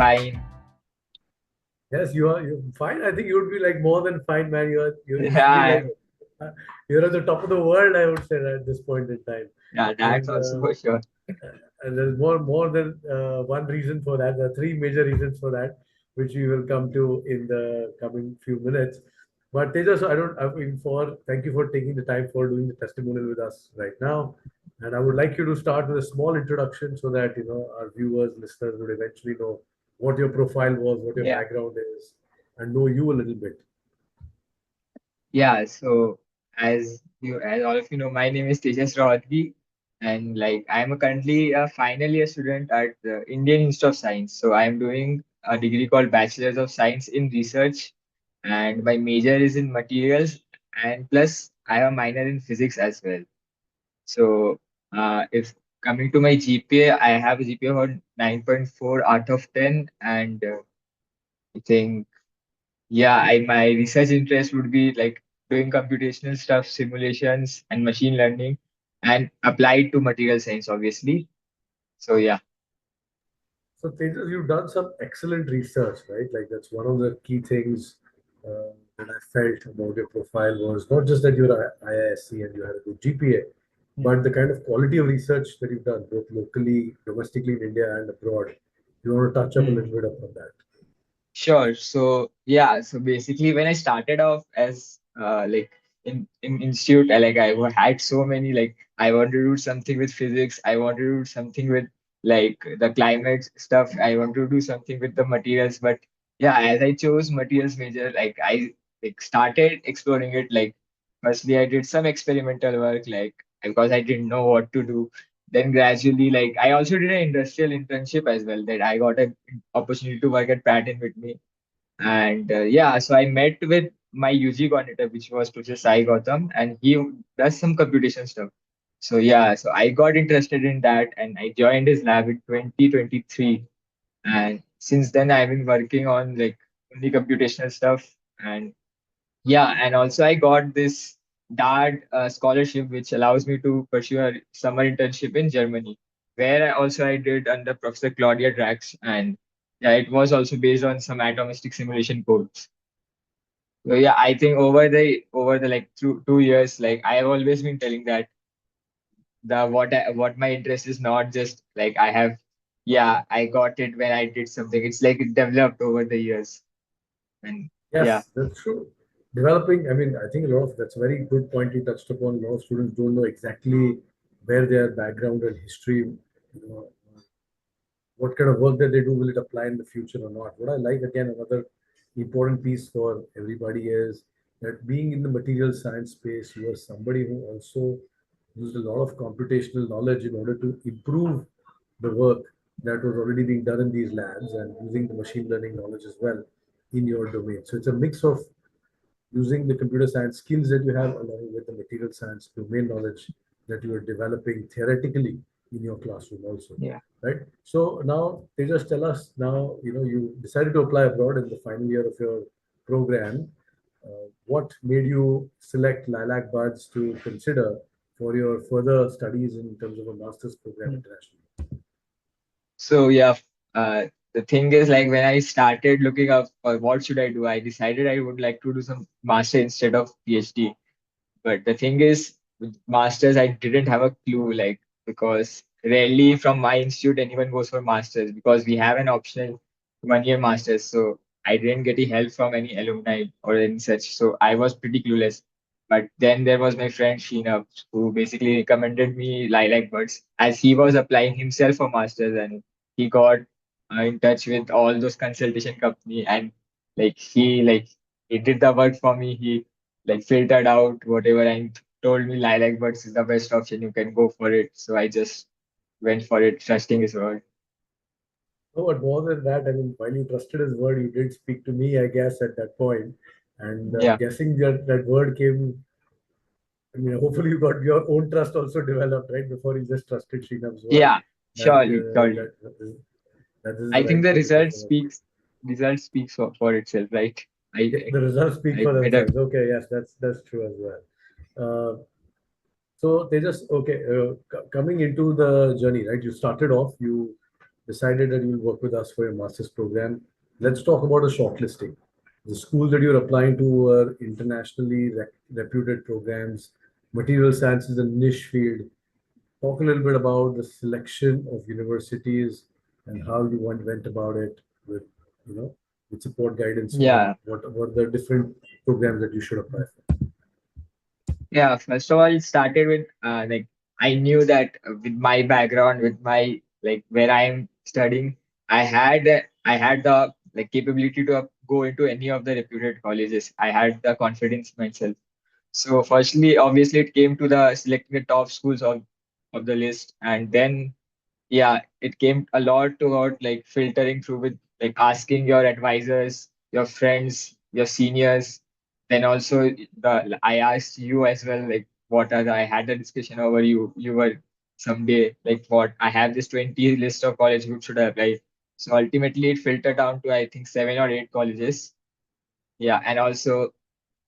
fine. Yes, you're fine. I think you would be like more than fine, man. You should be like Yeah, uh, you're at the top of the world, I would say, at this point in time. yeah, that's And also for sure. there's more than one reason for that. There are three major reasons for that, which we will come to in the coming few minutes. But Tejas, I mean, thank you for taking the time for doing the testimonial with us right now. And I would like you to start with a small introduction so that our viewers, listeners would eventually know what your profile was, what your Yeah, background is, and know you a little bit. yeah. So as all of you know, my name is Tejus, and like I'm currently a final year student at the Indian Institute of Science. So I'm doing a degree called Bachelor's of Science in Research, and my major is in materials, and plus I have a minor in physics as well. So, if coming to my GPA, I have a GPA of 9.4 out of 10, and I think, yeah, my research interest would be like doing computational stuff, simulations, and machine learning, and applied to material science, obviously. So, yeah, So Tejas, you've done some excellent research, right? Like that's one of the key things that I felt about your profile was not just that you're a IISc and you had a good GPA, Mm. but the kind of quality of research that you've done, both locally, domestically in India and abroad. You want to touch up a little Mm. bit upon that. Sure. So, yeah, so basically, when I started off as like in institute, I had so many like I want to do something with physics, I want to do something with like the climate stuff, I want to do something with the materials. But yeah, as I chose materials major, like I like started exploring it. Like firstly, I did some experimental work, like because I didn't know what to do. Then gradually, like I also did an industrial internship as well. That I got an opportunity to work at Pratt and Whitney, and yeah, so I met with my UG coordinator, which was Professor Sai Gautam, and he does some computation stuff. So yeah, so I got interested in that, and I joined his lab in 2023. And since then, I've been working on like only computational stuff. And yeah, and also I got this DART scholarship, which allows me to pursue a summer internship in Germany, where I did under Professor Claudia Drax, and yeah, it was also based on some atomistic simulation codes. So yeah, I think over the like 2 years, like I have always been telling that what my interest is not just like I have, yeah, I got it when I did something. It's like it developed over the years, and yeah, Yes, that's true. Developing, I mean, I think a lot of that's a very good point you touched upon. A lot of students don't know exactly where their background and history, what kind of work that they do, will it apply in the future or not? What I like, again, another important piece for everybody is that being in the material science space, you are somebody who also used a lot of computational knowledge in order to improve the work that was already being done in these labs and using the machine learning knowledge as well in your domain. So it's a mix of using the computer science skills that you have along with the material science domain knowledge that you are developing theoretically in your classroom also, yeah. right? So now they just tell us now, you decided to apply abroad in the final year of your program. What made you select LilacBuds to consider for your further studies in terms of a master's program internationally? So yeah, the thing is like when I started looking up for what should I do, I decided I would like to do some master instead of PhD. But the thing is, with masters, I didn't have a clue, like because rarely from my institute anyone goes for masters because we have an optional 1 year masters. So I didn't get any help from any alumni or any such. So I was pretty clueless. But then there was my friend Sheena who basically recommended me LilacBuds as he was applying himself for masters, and he got in touch with all those consultation company, and he did the work for me. He like filtered out whatever and told me LilacBuds is the best option. You can go for it. So I just went for it, trusting his word. No, but more than that, I mean, while you trusted his word, you did speak to me, I guess, at that point. And I'm Yeah, guessing that word came, I mean, hopefully you got your own trust also developed, right? Before you just trusted Srinav's word. yeah, That, surely, surely. that this is the I think right the particular for. result speaks for itself, right? Yeah, the results speak I for made a themselves. Okay, yes, that's true as well. So they just okay. Coming into the journey, right? You started off. You decided that you will work with us for your master's program. Let's talk about the shortlisting. The schools that you're applying to were internationally reputed programs. Material science is a niche field. Talk a little bit about the selection of universities and how you went about it with, you know, with support guidance on Yeah. what the different programs that you should apply for. Yeah, first of all, it started with like I knew that with my background, with my like where I'm studying, I had the like capability to go into any of the reputed colleges. I had the confidence myself. So firstly, obviously, it came to the selecting the top schools of the list, and then yeah, it came a lot toward like filtering through with like asking your advisors, your friends, your seniors. Then also the I asked you as well, like what are I had a discussion over you. You were someday like what I have this 20 list of college groups should I apply. So ultimately it filtered down to I think 7 or 8 colleges. Yeah, and also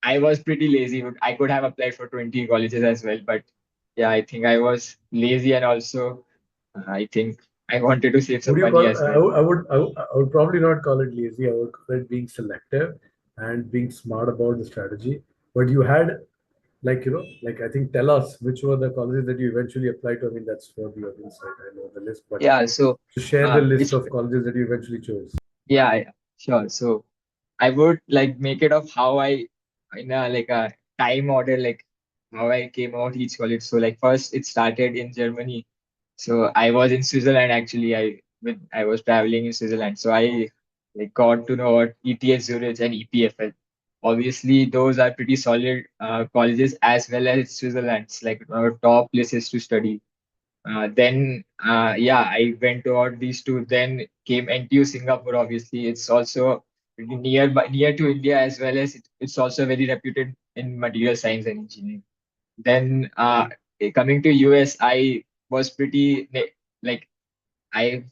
I was pretty lazy. But I could have applied for 20 colleges as well, but yeah, I think I was lazy and also I think I wanted to save Would some you money call? as well. I would probably not call it lazy. I would call it being selective and being smart about the strategy. But you had, like, like, I think, tell us which were the colleges that you eventually applied to. I mean, that's for the audience side. I know the list, but Yeah, so to share the list which of colleges that you eventually chose. yeah, sure. So I would like make it of how I in a like a time order, like how I came out each college. So like first it started in Germany. So I was in Switzerland actually. I was traveling in Switzerland. So I like got to know what ETS Zurich and EPFL. Obviously, those are pretty solid colleges as well as Switzerland's like one of the top places to study. Yeah, I went to all these two. Then came NTU Singapore. Obviously, it's also pretty near to India as well as it's also very reputed in material science and engineering. Then coming to US, I was like I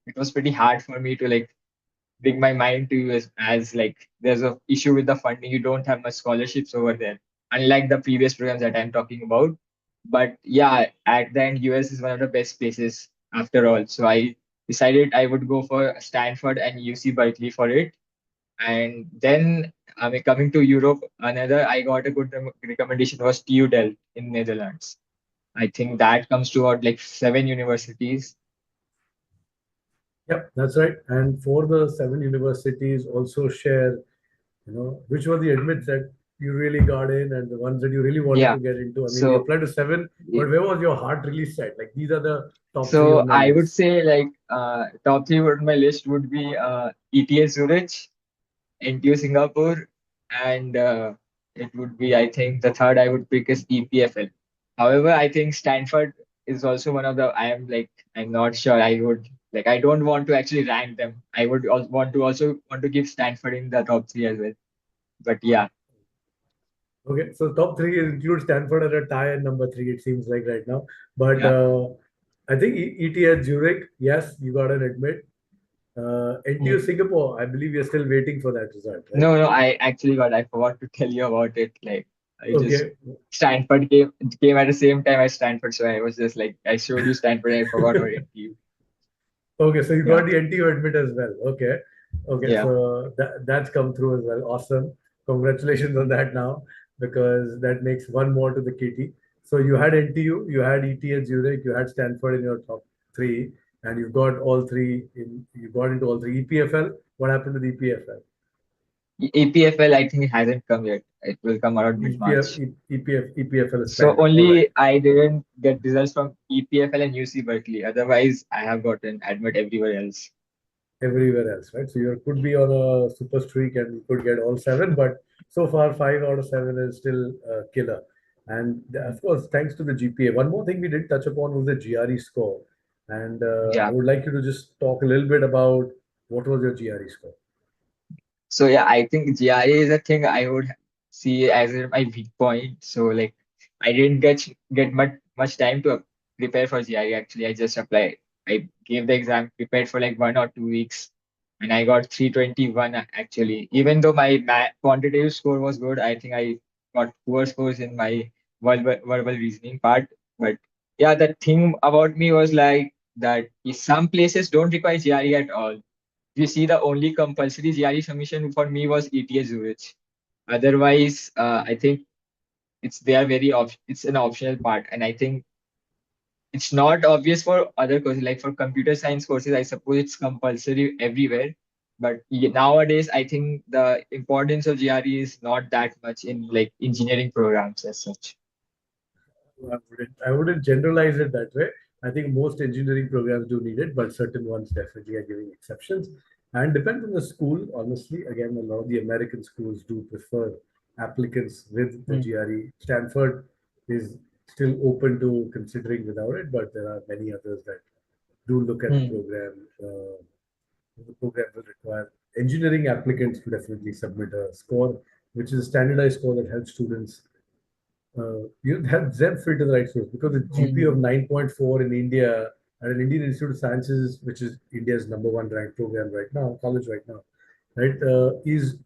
it was pretty hard for me to like bring my mind to as like there's a issue with the funding. You don't have much scholarships over there, unlike the previous programs that I'm talking about. But yeah, at the end, US is one of the best places after all. So I decided I would go for Stanford and UC Berkeley for it. And then I mean, coming to Europe, another I got a good recommendation was TU Delft in Netherlands. I think that comes to about like 7 universities. Yep, that's right. And for the seven universities, also share, which were the admits that you really got in and the ones that you really wanted Yeah. to get into. I mean, you So applied to seven, but where was your heart really set? Like, these are the top three So on my I would list. say like top three on my list would be ETS Zurich, NTU Singapore, and it would be I think the third I would pick is EPFL. However, I think Stanford is also one of the I'm not sure I would like I don't want to actually rank them. I would also want to give Stanford in the top three as well. But yeah, Okay, so top three includes Stanford at a tie and number three, it seems like right now. But yeah. I think ET Zurich, yes, you got an admit. NTU Hmm. Singapore, I believe you're still waiting for that result, right? No, I actually I forgot to tell you about it. Like I just Okay. Stanford came at the same time as Stanford, so I was just like I showed you Stanford and I forgot about NTU. Okay, so you Yeah, got the NTU admit as well. Okay. Okay, yeah. so that's come through as well. Awesome. Congratulations on that now, because that makes one more to the kitty. So you had NTU, you had ET at Zurich, you had Stanford in your top three, and you've got all three in you got into all three. EPFL, what happened to the EPFL? APFL I think it hasn't come yet. It will come around EPF, mid-March. EPFL is So pending. All right. only I didn't get results from EPFL and UC Berkeley. Otherwise, I have gotten admit everywhere else. Everywhere else, right? So you could be on a super streak and you could get all seven, but so far 5 out of 7 is still killer. And of course, thanks to the GPA. One more thing we did touch upon was the GRE score, and I Yeah. would like you to just talk a little bit about what was your GRE score. So yeah, I think GRA is a thing I would see as my weak point. So like I didn't get much time to prepare for GRE actually. I just applied. I gave the exam, prepared for like 1 or 2 weeks, and I got 321 actually. Even though my quantitative score was good, I think I got poor scores in my verbal reasoning part. But yeah, the thing about me was like that some places don't require GRE at all. You see, the only compulsory GRE submission for me was ETA Zurich. Otherwise, I think it's an optional part, and I think it's not obvious for other courses. Like for computer science courses, I suppose it's compulsory everywhere. But nowadays, I think the importance of GRE is not that much in like engineering programs as such. I wouldn't generalize it that way. I think most engineering programs do need it, but certain ones definitely are giving exceptions. And depends on the school, honestly. Again, a lot of the American schools do prefer applicants with the Hmm. GRE. Stanford is still open to considering without it, but there are many others that do look at the Hmm. program. The program will require engineering applicants to definitely submit a score, which is a standardized score that helps students have them fit to the right source because the GPA of Hmm. 9.4 in India at an Indian Institute of Sciences, which is India's number one ranked program right now, college right now, right, is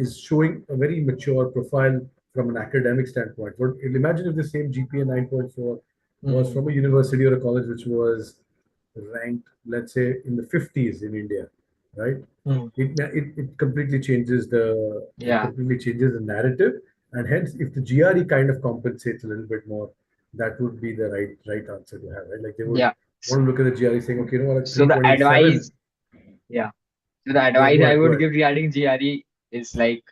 is showing a very mature profile from an academic standpoint. But imagine if the same GPA 9.4 was Hmm. from a university or a college which was ranked, let's say, in the 50s in India, right? Hmm. It completely changes Yeah. the narrative, and hence, if the GRE kind of compensates a little bit more, that would be the right answer to have, right? Like they would Yeah. want to look at the GRE saying, okay, you know what, at So the 327, advice, yeah. So the yeah, advice go I ahead, go would ahead. give regarding GRE is like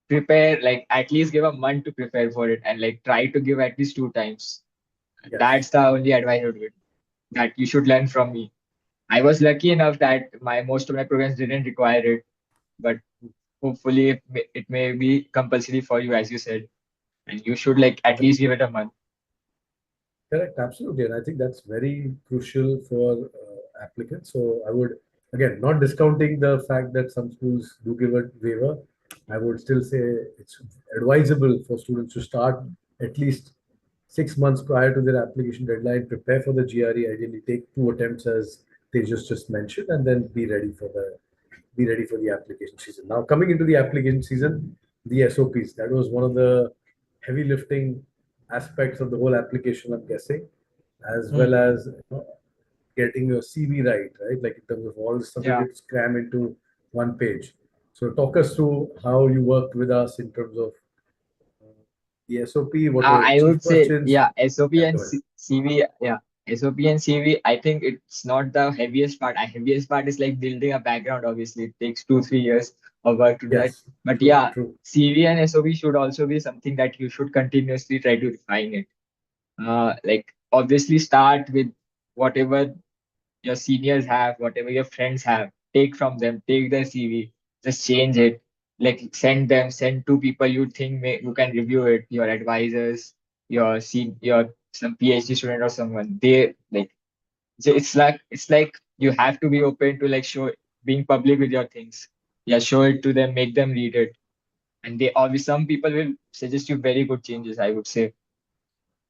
prepare, like at least give a month to prepare for it, and like try to give at least two times. Yes, That's the only advice I would give, that you should learn from me. I was lucky enough that my most of my programs didn't require it, but hopefully it may be compulsory for you, as you said, and you should like at least give it a month. correct, absolutely. And I think that's very crucial for applicants. So I would, again, not discounting the fact that some schools do give a waiver, I would still say it's advisable for students to start at least 6 months prior to their application deadline, prepare for the GRE, ideally take two attempts as Tejus just mentioned, and then be ready for the application season. Now, coming into the application season, the SOPs, that was one of the heavy lifting aspects of the whole application, I'm guessing, as well Hmm. as getting your CV right? Like in terms of all the stuff that you Yeah. have to cram into one page. So, talk us through how you worked with us in terms of the SOP, what were the I chief would say, questions? yeah, SOP Yeah, and go ahead. CV, yeah, SOP and CV. I think it's not the heaviest part. The heaviest part is like building a background. Obviously, it takes 2 3 years of work to do that. Yes, But true, yeah, true. CV and SOP should also be something that you should continuously try to refine it. Like obviously start with whatever your seniors have, whatever your friends have, take from them, take their CV, just change it. Like send two people you think you can review it, your advisors, your some PhD student or someone. They like it's like you have to be open to like show being public with your things. Yeah, show it to them, make them read it. And they obviously some people will suggest you very good changes, I would say.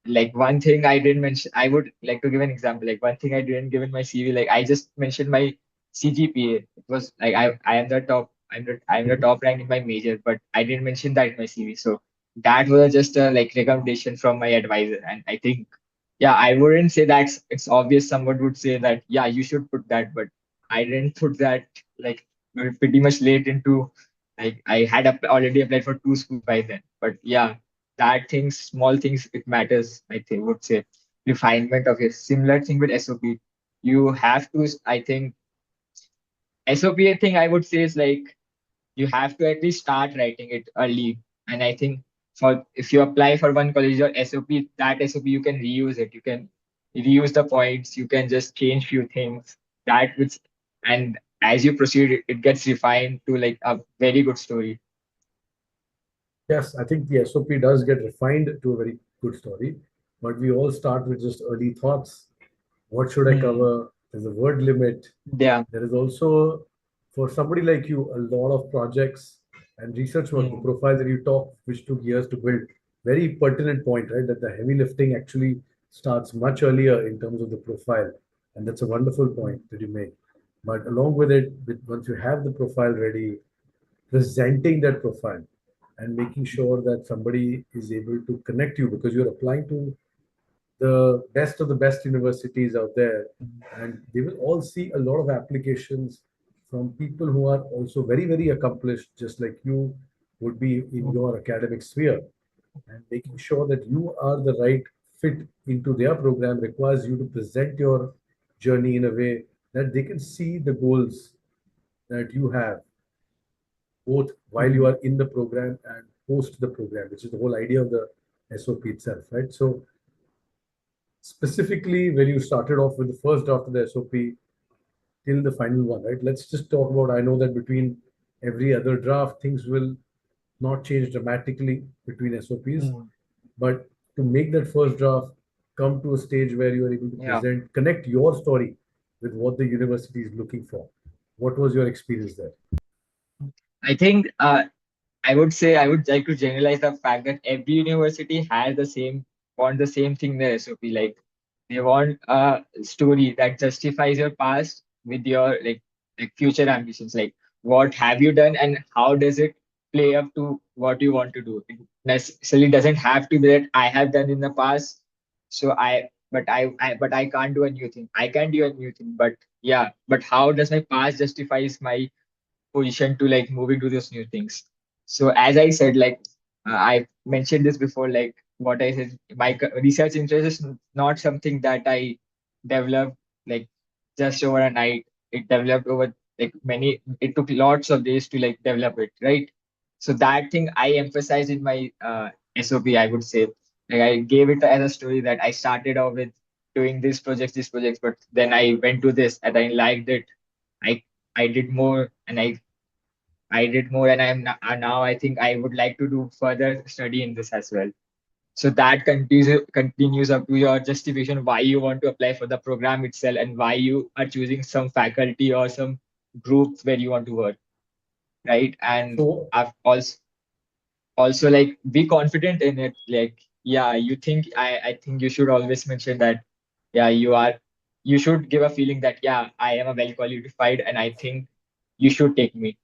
Like one thing I didn't mention, I would like to give an example. Like one thing I didn't give in my CV, like I just mentioned my CGPA. It was like I am the top, I'm the top rank in my major, but I didn't mention that in my CV. So that was just a like recommendation from my advisor. And I think, yeah, I wouldn't say that's it's obvious. Someone would say that, yeah, you should put that, but I didn't put that. Like we're pretty much late into, like I had already applied for two schools by then. But yeah, that things, small things, it matters. I think would say refinement of it. Similar thing with SOP. You have to, I think, SOP thing I would say is like you have to at least start writing it early. And I think for if you apply for one college or SOP, that SOP you can reuse it. You can reuse the points. You can just change few things. That which and as you proceed, it gets refined to like a very good story. Yes, I think the SOP does get refined to a very good story, but we all start with just early thoughts. What should I Hmm. cover? There's a word limit. Yeah. There is also, for somebody like you, a lot of projects and research work, the Hmm. profile that you talk, which took years to build. Very pertinent point, right? That the heavy lifting actually starts much earlier in terms of the profile. And that's a wonderful point that you make. But along with it, once you have the profile ready, presenting that profile and making sure that somebody is able to connect you because you're applying to the best of the best universities out there, Mm. and they will all see a lot of applications from people who are also very, very accomplished, just like you would be in Mm. your academic sphere. And making sure that you are the right fit into their program requires you to present your journey in a way that they can see the goals that you have, both while you Mm. are in the program and post the program, which is the whole idea of the SOP itself, right? So specifically, when you started off with the first draft of the SOP till the final one, right? Let's just talk about. I know that between every other draft, things will not change dramatically between SOPs, Mm. but to make that first draft come to a stage where you are able to Yeah. present, connect your story with what the university is looking for. What was your experience there? I think I would say I would like to generalize the fact that every university has the same want the same thing in their SOP. Like they want a story that justifies your past with your like future ambitions. Like what have you done and how does it play up to what you want to do? It necessarily doesn't have to be that I have done in the past. So I can't do a new thing. I can do a new thing, but yeah, but how does my past justifies my position to like move into those new things. So as I said, like I mentioned this before, like what I said, my research interest is not something that I developed like just over a night. It developed over like many. It took lots of days to like develop it, right? So that thing I emphasized in my SOP. I would say, like I gave it as a story that I started off with doing these projects, but then I went to this and I liked it. I I did more and I did more, and now I think I would like to do further study in this as well. So that continues up to your justification why you want to apply for the program itself and why you are choosing some faculty or some groups where you want to work, right? And So I've also like be confident in it. Like yeah, you think I think you should always mention that yeah you should give a feeling that yeah I am a well qualified and I think you should take me.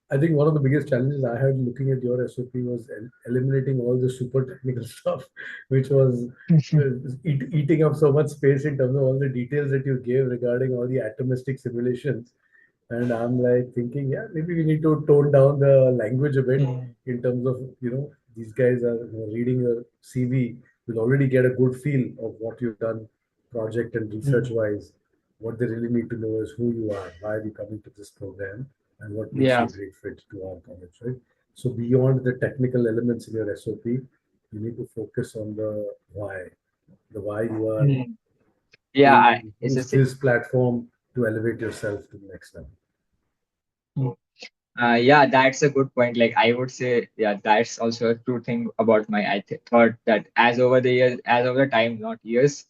I think one of the biggest challenges I had looking at your SOP was eliminating all the super technical stuff, which was eating up so much space in terms of all the details that you gave regarding all the atomistic simulations. And I'm like thinking, yeah, maybe we need to tone down the language a bit Mm. in terms of, these guys are reading your CV, will already get a good feel of what you've done project and research Mm. wise. What they really need to know is who you are, why are you coming to this program, and what makes you Yeah. a great fit to our college, right? So beyond the technical elements in your SOP, you need to focus on the why, the why you are Mm. Yeah, going to it's use just it. this platform to elevate yourself to the next level. Mm. Yeah, that's a good point. Like I would say, yeah, that's also a true thing about my. Thought that as over the years, as over the time, not years,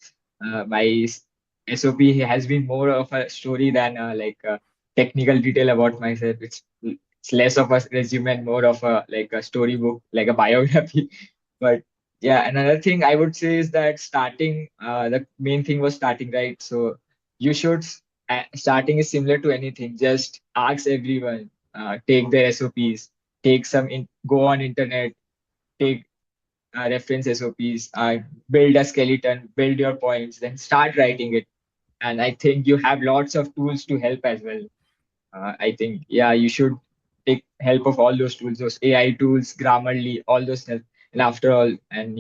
SOP has been more of a story than like a technical detail about myself. It's less of a resume and more of a like a storybook, like a biography. But yeah, another thing I would say is that starting, the main thing was starting, right? So you should starting is similar to anything. Just ask everyone, take their SOPs, go on internet, take reference SOPs, build a skeleton, build your points, then start writing it. And I think you have lots of tools to help as well. I think yeah, you should take help of all those tools, those AI tools, Grammarly, all those help. And after all, and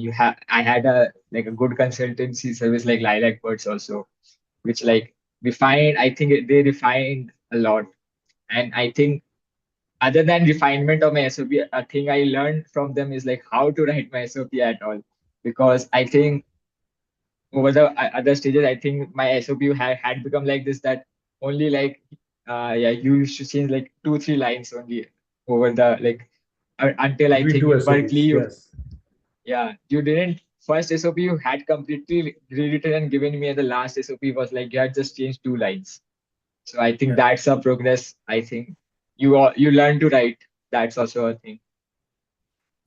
I had a like a good consultancy service like LilacBuds also, which like refined. I think they refined a lot, and I think other than refinement of my SOP, a thing I learned from them is like how to write my SOP at all. Because I think over the other stages, I think my SOP had become like this that only like yeah, you used to change like 2 3 lines only over the like until I Between think two in Berkeley SOPs, yes. you didn't first SOP you had completely rewritten and given me, and the last SOP was like you had just changed 2 lines. So I think Yeah. that's a progress. I think you learn to write. That's also a thing.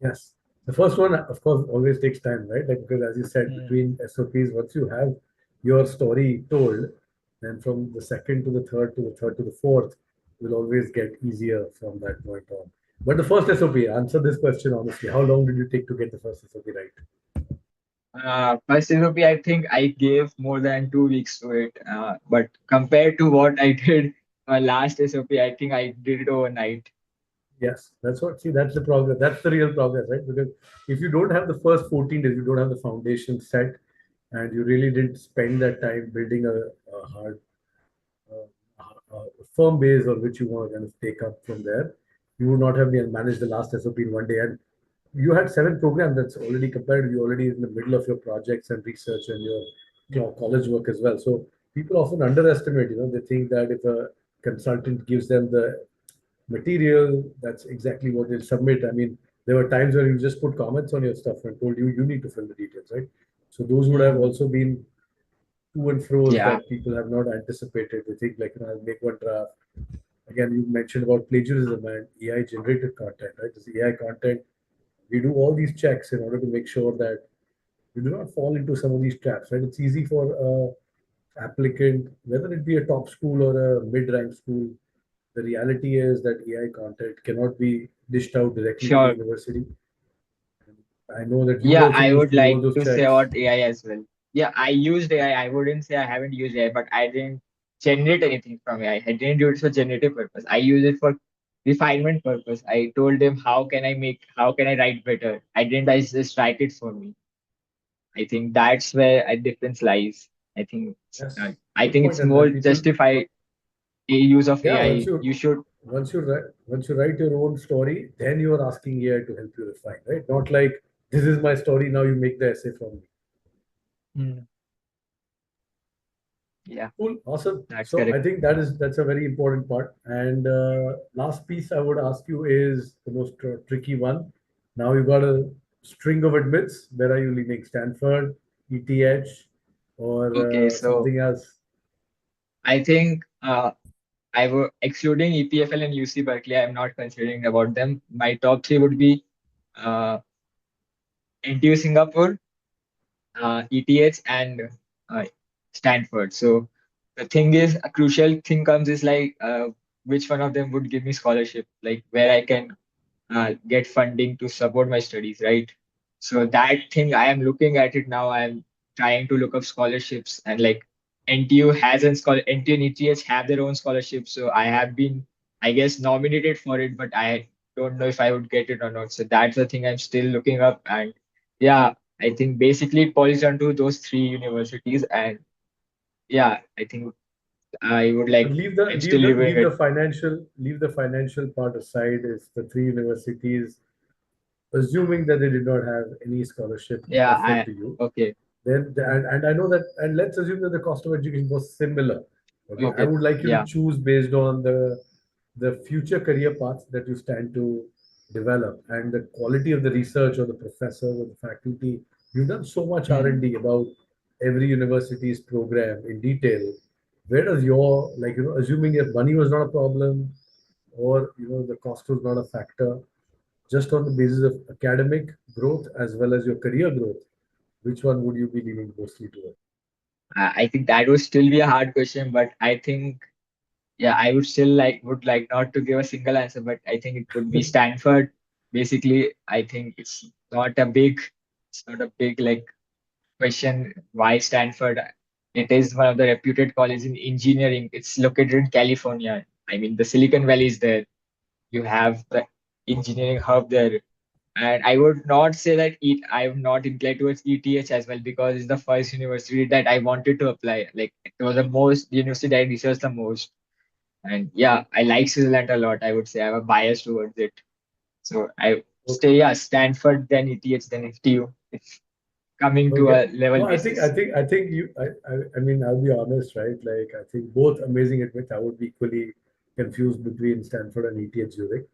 Yes. The first one, of course, always takes time, right? Like, because as you said, Mm. between SOPs, once you have your story told, then from the second to the third to the third to the fourth will always get easier from that point on. But the first SOP, answer this question honestly. How long did you take to get the first SOP right? First SOP, I think I gave more than 2 weeks to it. But compared to what I did last SOP, I think I did it overnight. Yes, that's what. See, that's the progress. That's the real progress, right? Because if you don't have the first 14 days, you don't have the foundation set, and you really didn't spend that time building a hard, a firm base on which you want to kind of take up from there, you would not have been managed the last SOP in one day. And you had seven programs that's already compared. You already in the middle of your projects and research and your college work as well. So people often underestimate. They think that if a consultant gives them the material, that's exactly what they'll submit. I mean, there were times where you just put comments on your stuff and told you need to fill the details, right? So those would have Hmm. also been to and fro's Yeah, that people have not anticipated. They think like, I'll make one draft. Again, you mentioned about plagiarism and AI generated content, right? This AI content, we do all these checks in order to make sure that you do not fall into some of these traps, right? It's easy for a applicant, whether it be a top school or a mid-rank school. The reality is that AI content cannot be dished out directly to the sure. university. I know that you Yeah, also I used would to do all like those to say checks. about AI as well. Yeah, I used AI. I wouldn't say I haven't used AI, but I didn't generate anything from AI. I didn't do it for generative purpose. I use it for refinement purpose. I told him how can I write better? I didn't I just write it for me. I think that's where a difference lies. I think Yes, I good think point. it's And more people, justified use of yeah, AI. You should. once you write your own story, then you are asking AI to help you refine, right? Not like this is my story, now you make the essay from me. Hmm, yeah, Cool, awesome. that's So I correct. think that's a very important part. And last piece I would ask you is the most tricky one. Now you've got a string of admits. Where are you leaning? Stanford, ETH, or Okay, so something else? I think I would excluding EPFL and UC Berkeley. I'm not considering about them. My top three would be uh, NTU Singapore, ETH, and uh, Stanford. So the thing is, a crucial thing comes is like which one of them would give me scholarship, like where I can get funding to support my studies, right? So that thing I am looking at it now. I'm trying to look up scholarships and like NTU has an scholar NTU and ETH have their own scholarships. So I have been, I guess, nominated for it, but I don't know if I would get it or not. So that's the thing I'm still looking up. And yeah, I think basically it boils down to those three universities. And yeah, I think I would But like I'm still reviewing it. leave the financial part aside. Is the three universities, assuming that they did not have any scholarship Yeah, offered I to you, okay. then and I know that, and let's assume that the cost of education was similar. Okay, I Okay. would like you to Yeah. choose based on the future career paths that you stand to develop and the quality of the research or the professor or the faculty. You've done so much Hmm. R&D about every university's program in detail. Where does your, assuming if money was not a problem, or the cost was not a factor, just on the basis of academic growth as well as your career growth, which one would you be leaning mostly toward? I think that would still be a hard question, but I think yeah, I would still would like not to give a single answer, but I think it would be Stanford. Basically, I think it's not a big like question why Stanford. It is one of the reputed colleges in engineering. It's located in California. I mean, the Silicon Valley is there. You have the engineering hub there. And I would not say that I'm not inclined towards ETH as well because it's the first university that I wanted to apply. Like it was the most university that I researched the most. And yeah, I like Switzerland a lot. I would say I have a bias towards it. So I Okay. stay, yeah, Stanford, then ETH, then FTU. It's coming to Okay. a level No, basis. I think I mean, I'll be honest, right? Like, I think both amazing at which I would be equally confused between Stanford and ETH Zurich.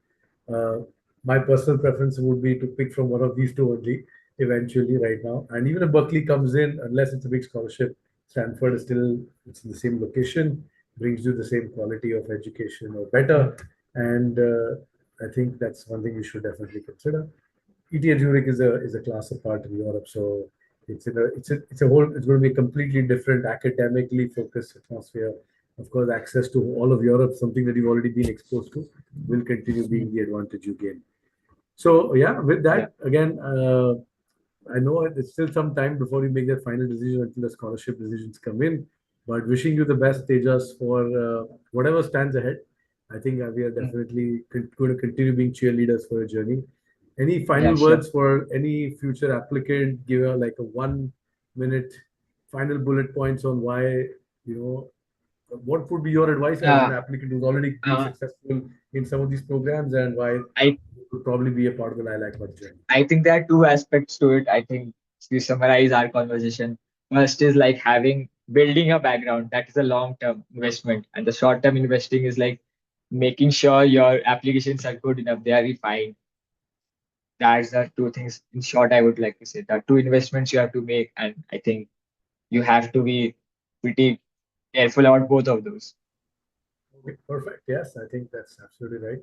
Uh, my personal preference would be to pick from one of these two only eventually right now. And even if Berkeley comes in, unless it's a big scholarship, Stanford is still, it's in the same location, brings you the same quality of education or better. And I think that's one thing you should definitely consider. ETH Zurich is a class apart in Europe, so it's a whole it's going to be a completely different academically focused atmosphere. Of course, access to all of Europe, something that you've already been exposed to, will continue being Mhm. the advantage you gain. So yeah, with Yeah. that again, I know it's still some time before you make that final decision until the scholarship decisions come in. But wishing you the best, Tejas, for whatever stands ahead. I think we are Mm. definitely going to continue being cheerleaders for your journey. Any Yeah, final sure. words for any future applicant? Give her like a 1 minute final bullet points on why, what would be your advice as Uh, an applicant who's already been uh, successful in some of these programs and why I you could probably be a part of the Lilac Bud journey? I think there are two aspects to it. I think to summarize our conversation, first is like having building a background. That is a long term investment, and the short term investing is like making sure your applications are good enough, they are refined. That's the two things in short I would like to say. The two investments you have to make, and I think you have to be pretty careful about both of those. Okay, perfect. Yes, I think that's absolutely right.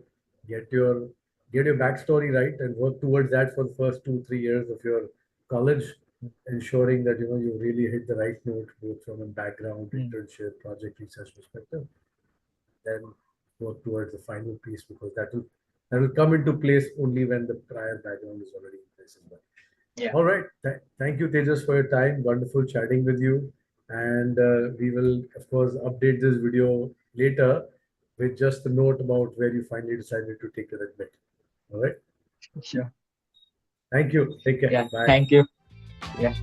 Get your get your backstory right and work towards that for the first 2 3 years of your college, ensuring that you really hit the right note both from a background, Mm. internship, project research perspective. Then work towards the final piece because that will come into place only when the prior background is already in place as well. Yeah, All right. Thank you, Tejas, for your time. Wonderful chatting with you. And we will, of course, update this video later with just a note about where you finally decided to take your admit. All right. sure. Thank you. Take care. Yeah, Bye. thank you. Yeah.